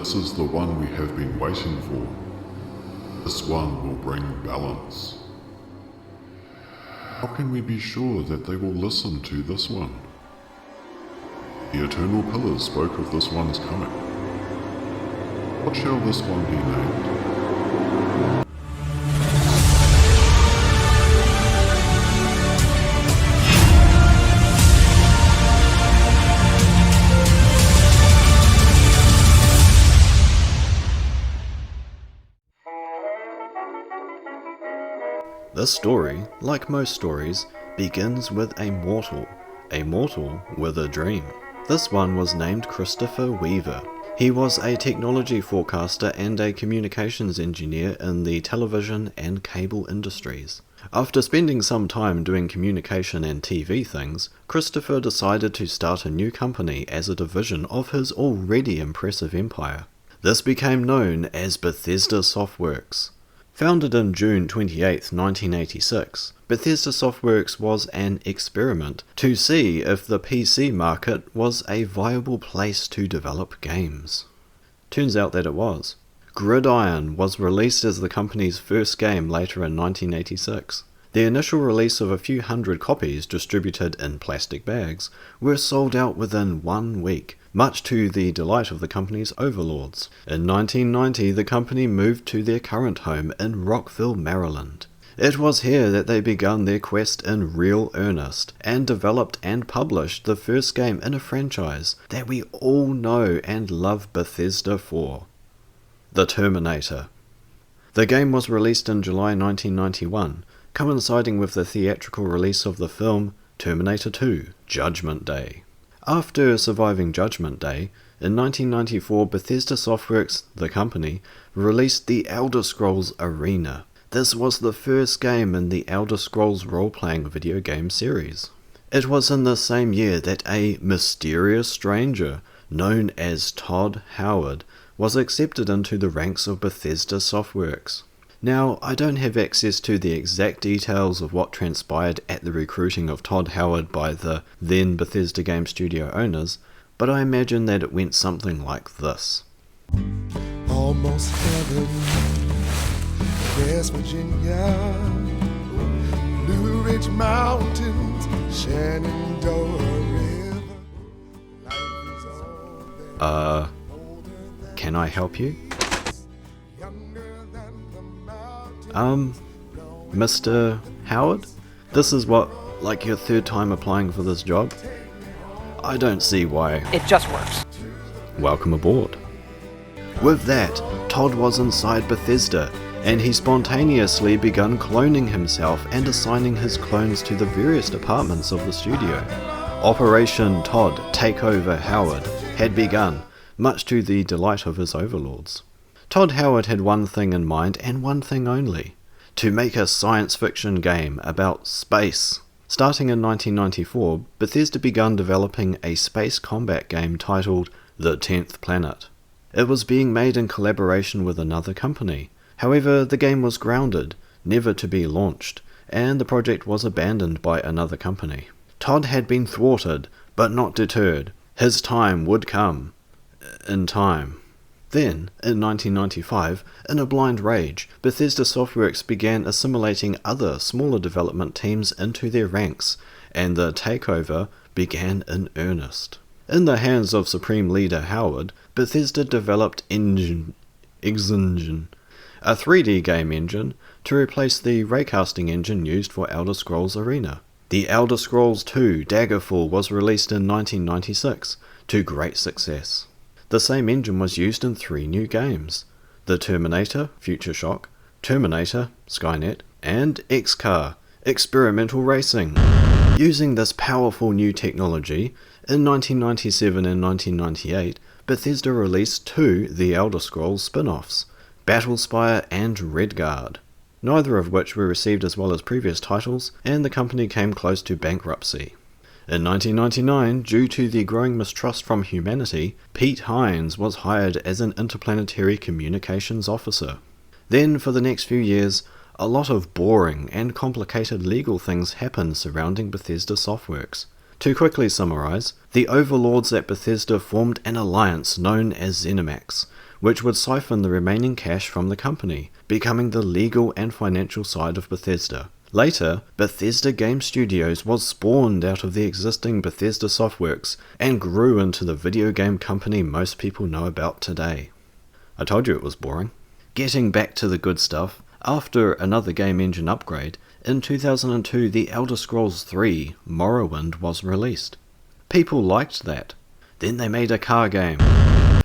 This is the one we have been waiting for. This one will bring balance. How can we be sure that they will listen to this one? The Eternal Pillars spoke of this one's coming. What shall this one be named? This story, like most stories, begins with a mortal with a dream. This one was named Christopher Weaver. He was a technology forecaster and a communications engineer in the television and cable industries. After spending some time doing communication and TV things, Christopher decided to start a new company as a division of his already impressive empire. This became known as Bethesda Softworks. Founded in June 28, 1986, Bethesda Softworks was an experiment to see if the PC market was a viable place to develop games. Turns out that it was. Gridiron was released as the company's first game later in 1986. The initial release of a few hundred copies distributed in plastic bags were sold out within 1 week, much to the delight of the company's overlords. In 1990, the company moved to their current home in Rockville, Maryland. It was here that they began their quest in real earnest, and developed and published the first game in a franchise that we all know and love Bethesda for: The Terminator. The game was released in July 1991, coinciding with the theatrical release of the film Terminator 2: Judgment Day. After surviving Judgment Day, in 1994 Bethesda Softworks, the company, released The Elder Scrolls Arena. This was the first game in the Elder Scrolls role-playing video game series. It was in the same year that a mysterious stranger, known as Todd Howard, was accepted into the ranks of Bethesda Softworks. Now, I don't have access to the exact details of what transpired at the recruiting of Todd Howard by the then Bethesda Game Studio owners, but I imagine that it went something like this. Almost heaven, West Virginia, Blue Ridge Mountains, Shenandoah River. Life is all Can I help you? Mr. Howard? This is like your third time applying for this job? I don't see why. It just works. Welcome aboard. With that, Todd was inside Bethesda, and he spontaneously began cloning himself and assigning his clones to the various departments of the studio. Operation Todd Takeover Howard had begun, much to the delight of his overlords. Todd Howard had one thing in mind, and one thing only: to make a science fiction game about space. Starting in 1994, Bethesda began developing a space combat game titled The 10th Planet. It was being made in collaboration with another company. However, the game was grounded, never to be launched, and the project was abandoned by another company. Todd had been thwarted, but not deterred. His time would come. In time. Then, in 1995, in a blind rage, Bethesda Softworks began assimilating other, smaller development teams into their ranks, and the takeover began in earnest. In the hands of Supreme Leader Howard, Bethesda developed Xengine, a 3D game engine, to replace the raycasting engine used for Elder Scrolls Arena. The Elder Scrolls 2 Daggerfall was released in 1996, to great success. The same engine was used in 3 new games: The Terminator, Future Shock, Terminator, Skynet, and X-Car, Experimental Racing. Using this powerful new technology, in 1997 and 1998, Bethesda released 2 The Elder Scrolls spin-offs, Battlespire and Redguard, neither of which were received as well as previous titles, and the company came close to bankruptcy. In 1999, due to the growing mistrust from humanity, Pete Hines was hired as an interplanetary communications officer. Then, for the next few years, a lot of boring and complicated legal things happened surrounding Bethesda Softworks. To quickly summarize, the overlords at Bethesda formed an alliance known as ZeniMax, which would siphon the remaining cash from the company, becoming the legal and financial side of Bethesda. Later, Bethesda Game Studios was spawned out of the existing Bethesda Softworks and grew into the video game company most people know about today. I told you it was boring. Getting back to the good stuff, after another game engine upgrade, in 2002 The Elder Scrolls III Morrowind was released. People liked that. Then they made a car game.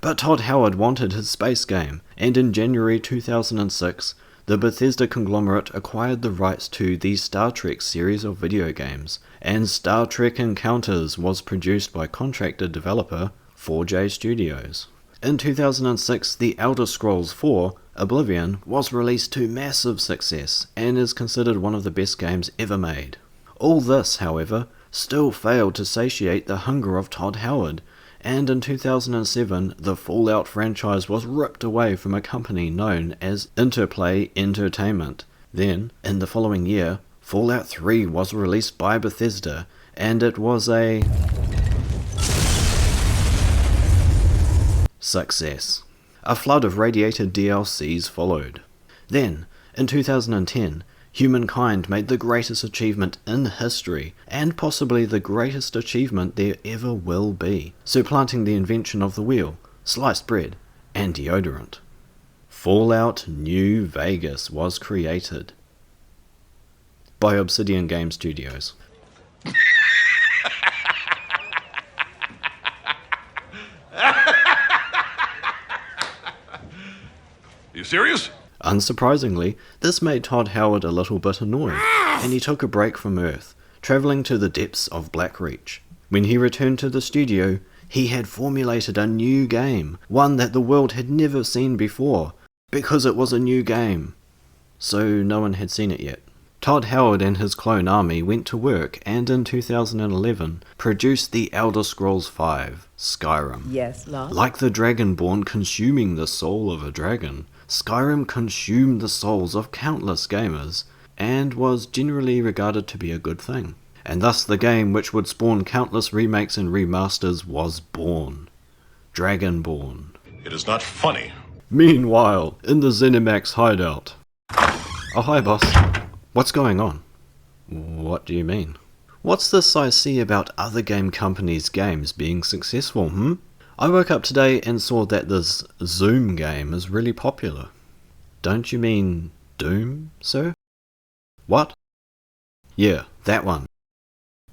But Todd Howard wanted his space game, and in January 2006, the Bethesda conglomerate acquired the rights to the Star Trek series of video games, and Star Trek Encounters was produced by contracted developer 4J Studios. In 2006, The Elder Scrolls IV Oblivion was released to massive success, and is considered one of the best games ever made. All this, however, still failed to satiate the hunger of Todd Howard, and in 2007 the Fallout franchise was ripped away from a company known as Interplay Entertainment. Then, in the following year, Fallout 3 was released by Bethesda, and it was a success. A flood of radiated DLCs followed. Then, in 2010, Humankind made the greatest achievement in history, and possibly the greatest achievement there ever will be, supplanting the invention of the wheel, sliced bread, and deodorant. Fallout New Vegas was created by Bethesda Game Studios. You serious? Unsurprisingly, this made Todd Howard a little bit annoyed, and he took a break from Earth, travelling to the depths of Blackreach. When he returned to the studio, he had formulated a new game, one that the world had never seen before, because it was a new game. So no one had seen it yet. Todd Howard and his clone army went to work, and in 2011 produced The Elder Scrolls V, Skyrim. Yes, love. Like the Dragonborn consuming the soul of a dragon, Skyrim consumed the souls of countless gamers, and was generally regarded to be a good thing. And thus the game which would spawn countless remakes and remasters was born. Dragonborn. It is not funny. Meanwhile, in the ZeniMax hideout. Oh hi boss. What's going on? What do you mean? What's this I see about other game companies' games being successful, I woke up today and saw that this Zoom game is really popular. Don't you mean Doom, sir? What? Yeah, that one.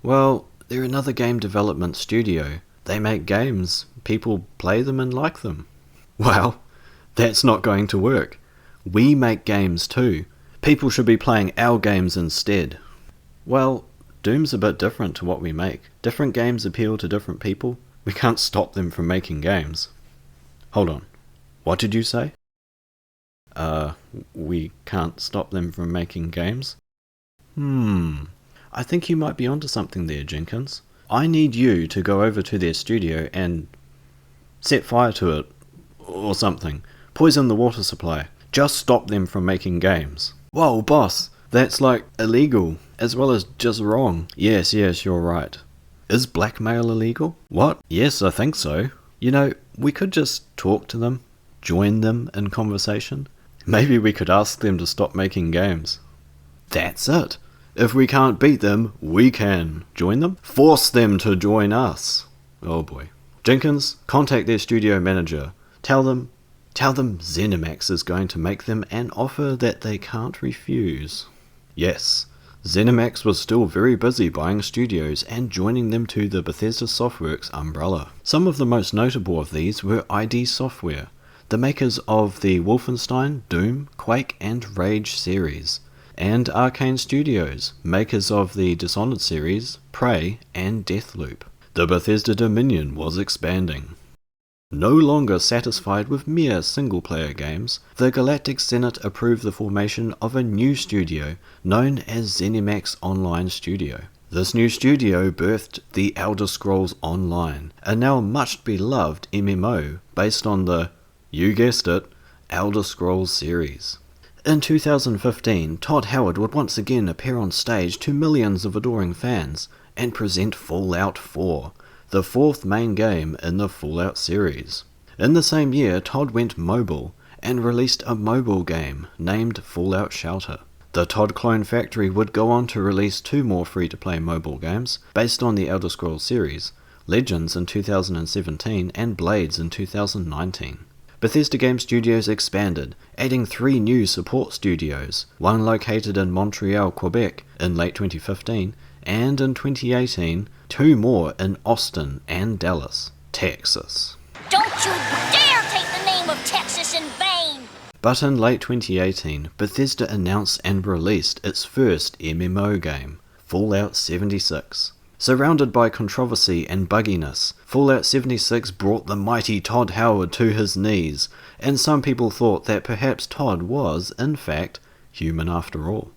Well, they're another game development studio. They make games, people play them and like them. Well, that's not going to work. We make games too. People should be playing our games instead. Well, Doom's a bit different to what we make. Different games appeal to different people. We can't stop them from making games. Hold on. What did you say? We can't stop them from making games? I think you might be onto something there, Jenkins. I need you to go over to their studio and set fire to it, or something. Poison the water supply. Just stop them from making games. Whoa, boss! That's like illegal, as well as just wrong. Yes, you're right. Is blackmail illegal? What? Yes, I think so. You know, we could just talk to them, join them in conversation. Maybe we could ask them to stop making games. That's it. If we can't beat them, we can. Join them? Force them to join us. Oh boy. Jenkins, contact their studio manager. Tell them ZeniMax is going to make them an offer that they can't refuse. Yes. ZeniMax was still very busy buying studios and joining them to the Bethesda Softworks umbrella. Some of the most notable of these were ID Software, the makers of the Wolfenstein, Doom, Quake and Rage series, and Arcane Studios, makers of the Dishonored series, Prey and Deathloop. The Bethesda Dominion was expanding. No longer satisfied with mere single-player games, the Galactic Senate approved the formation of a new studio known as ZeniMax Online Studio. This new studio birthed The Elder Scrolls Online, a now much beloved MMO based on the, you guessed it, Elder Scrolls series. In 2015, Todd Howard would once again appear on stage to millions of adoring fans and present Fallout 4, the fourth main game in the Fallout series. In the same year, Todd went mobile and released a mobile game named Fallout Shelter. The Todd Clone Factory would go on to release 2 more free-to-play mobile games based on the Elder Scrolls series, Legends in 2017 and Blades in 2019. Bethesda Game Studios expanded, adding 3 new support studios, one located in Montreal, Quebec in late 2015, and in 2018, 2 more in Austin and Dallas, Texas. Don't you dare take the name of Texas in vain! But in late 2018, Bethesda announced and released its first MMO game, Fallout 76. Surrounded by controversy and bugginess, Fallout 76 brought the mighty Todd Howard to his knees, and some people thought that perhaps Todd was, in fact, human after all.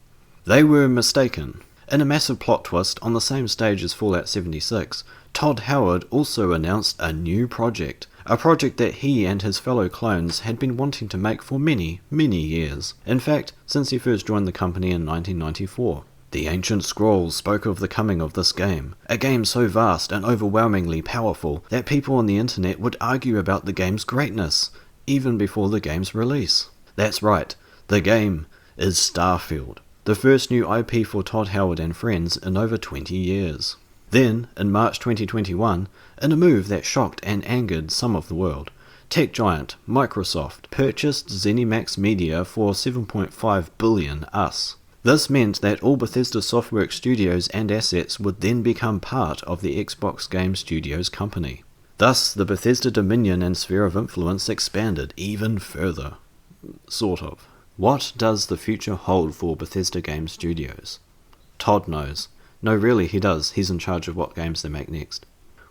They were mistaken. In a massive plot twist on the same stage as Fallout 76, Todd Howard also announced a new project, a project that he and his fellow clones had been wanting to make for many, many years. In fact, since he first joined the company in 1994. The ancient scrolls spoke of the coming of this game, a game so vast and overwhelmingly powerful that people on the internet would argue about the game's greatness, even before the game's release. That's right, the game is Starfield, the first new IP for Todd Howard and friends in over 20 years. Then, in March 2021, in a move that shocked and angered some of the world, tech giant Microsoft purchased ZeniMax Media for $7.5 billion US. This meant that all Bethesda Softworks studios and assets would then become part of the Xbox Game Studios company. Thus, the Bethesda dominion and sphere of influence expanded even further. Sort of. What does the future hold for Bethesda Game Studios? Todd knows. No, really, he does. He's in charge of what games they make next.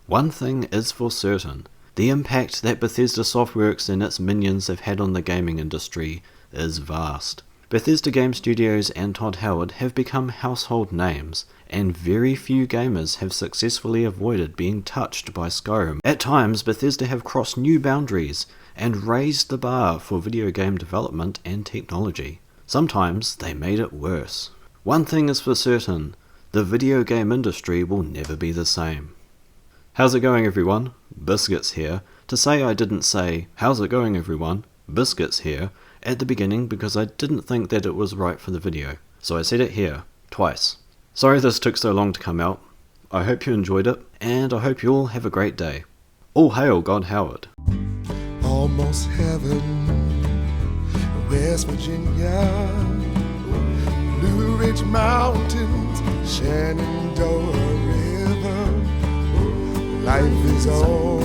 One thing is for certain. The impact that Bethesda Softworks and its minions have had on the gaming industry is vast. Bethesda Game Studios and Todd Howard have become household names, and very few gamers have successfully avoided being touched by Skyrim. At times, Bethesda have crossed new boundaries and raised the bar for video game development and technology. Sometimes they made it worse. One thing is for certain, the video game industry will never be the same. How's it going, everyone? Biscuits here. To say I didn't say, how's it going, everyone? Biscuits here, at the beginning because I didn't think that it was right for the video. So I said it here, twice. Sorry this took so long to come out. I hope you enjoyed it, and I hope you all have a great day. All hail God Howard. Almost heaven, West Virginia, Blue Ridge Mountains, Shenandoah River. Life is all